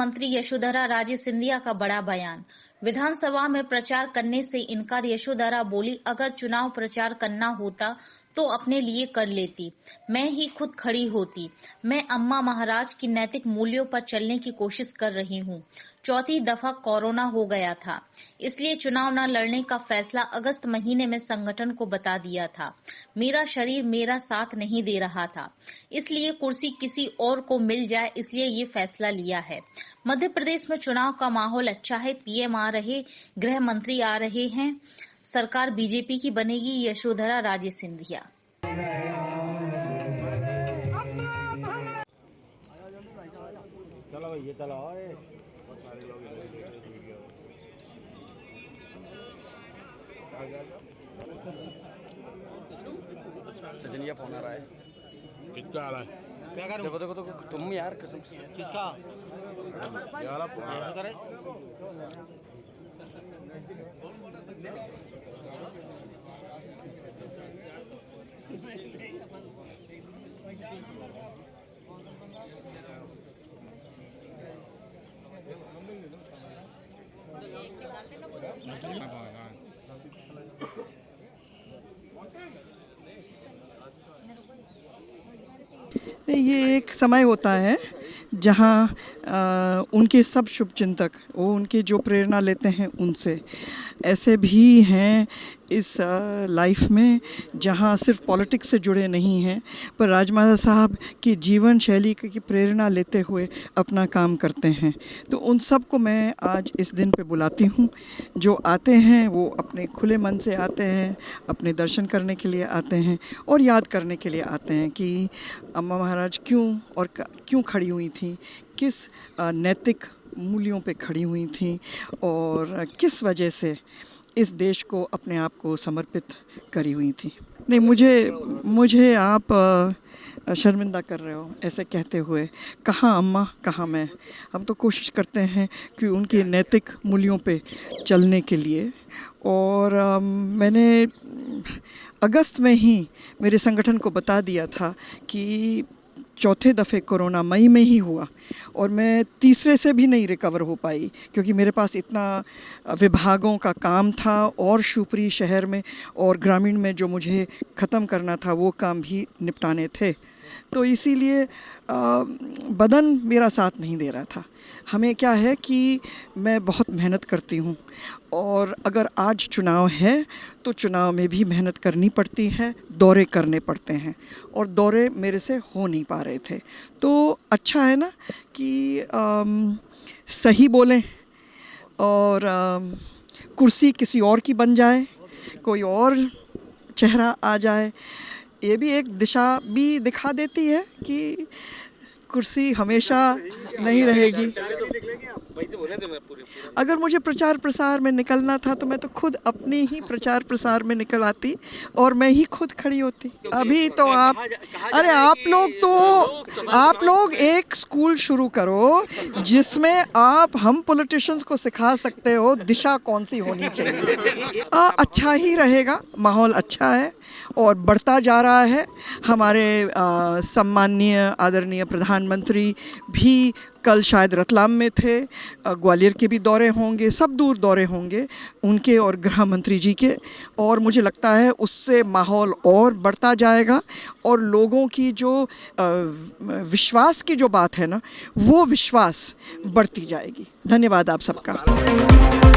मंत्री यशोधरा राजे सिंधिया का बड़ा बयान। विधानसभा में प्रचार करने से इनकार। यशोधरा बोली, अगर चुनाव प्रचार करना होता तो अपने लिए कर लेती, मैं ही खुद खड़ी होती। मैं अम्मा महाराज की नैतिक मूल्यों पर चलने की कोशिश कर रही हूँ। चौथी दफा कोरोना हो गया था, इसलिए चुनाव न लड़ने का फैसला अगस्त महीने में संगठन को बता दिया था। मेरा शरीर मेरा साथ नहीं दे रहा था, इसलिए कुर्सी किसी और को मिल जाए, इसलिए ये फैसला लिया है। मध्य प्रदेश में चुनाव का माहौल अच्छा है। पीएम आ रहे, गृह मंत्री आ रहे हैं, सरकार बीजेपी की बनेगी। यशोधरा राजे सिंधिया। चलो ये चलो सचिन, ये फोन आ रहा है। किसका आ रहा है? क्या करूं? देखो देखो देखो तुम यार, कसम से। किसका? यार करे नहीं, ये एक समय होता है जहाँ उनके सब शुभचिंतक, वो उनके जो प्रेरणा लेते हैं उनसे। ऐसे भी हैं इस लाइफ में जहाँ सिर्फ पॉलिटिक्स से जुड़े नहीं हैं, पर राजमाता साहब की जीवन शैली की प्रेरणा लेते हुए अपना काम करते हैं। तो उन सब को मैं आज इस दिन पे बुलाती हूँ। जो आते हैं वो अपने खुले मन से आते हैं, अपने दर्शन करने के लिए आते हैं और याद करने के लिए आते हैं कि अम्मा महाराज क्यों खड़ी हुई थी, किस नैतिक मूल्यों पे खड़ी हुई थी और किस वजह से इस देश को अपने आप को समर्पित करी हुई थी। नहीं, मुझे आप शर्मिंदा कर रहे हो ऐसे कहते हुए। कहाँ अम्मा, कहाँ मैं। हम तो कोशिश करते हैं कि उनके नैतिक मूल्यों पे चलने के लिए। और मैंने अगस्त में ही मेरे संगठन को बता दिया था कि चौथे दफ़े कोरोना मई में ही हुआ और मैं तीसरे से भी नहीं रिकवर हो पाई, क्योंकि मेरे पास इतना विभागों का काम था और शिवपुरी शहर में और ग्रामीण में जो मुझे ख़त्म करना था वो काम भी निपटाने थे। तो इसीलिए बदन मेरा साथ नहीं दे रहा था। हमें क्या है कि मैं बहुत मेहनत करती हूँ और अगर आज चुनाव है तो चुनाव में भी मेहनत करनी पड़ती है, दौरे करने पड़ते हैं और दौरे मेरे से हो नहीं पा रहे थे। तो अच्छा है ना कि सही बोलें और कुर्सी किसी और की बन जाए, कोई और चेहरा आ जाए। ये भी एक दिशा भी दिखा देती है कि कुर्सी हमेशा नहीं रहेगी। अगर मुझे प्रचार प्रसार में निकलना था तो मैं तो खुद अपने ही प्रचार प्रसार में निकल आती और मैं ही खुद खड़ी होती। अभी तो आप लोग एक स्कूल शुरू करो जिसमें हम पॉलिटिशियंस को सिखा सकते हो दिशा कौन सी होनी चाहिए। अच्छा ही रहेगा, माहौल अच्छा है और बढ़ता जा रहा है। हमारे सम्माननीय आदरणीय प्रधानमंत्री भी कल शायद रतलाम में थे, ग्वालियर के भी दौरे होंगे, सब दूर दौरे होंगे उनके और गृह मंत्री जी के। और मुझे लगता है उससे माहौल और बढ़ता जाएगा और लोगों की जो विश्वास की जो बात है ना, वो विश्वास बढ़ती जाएगी। धन्यवाद आप सबका।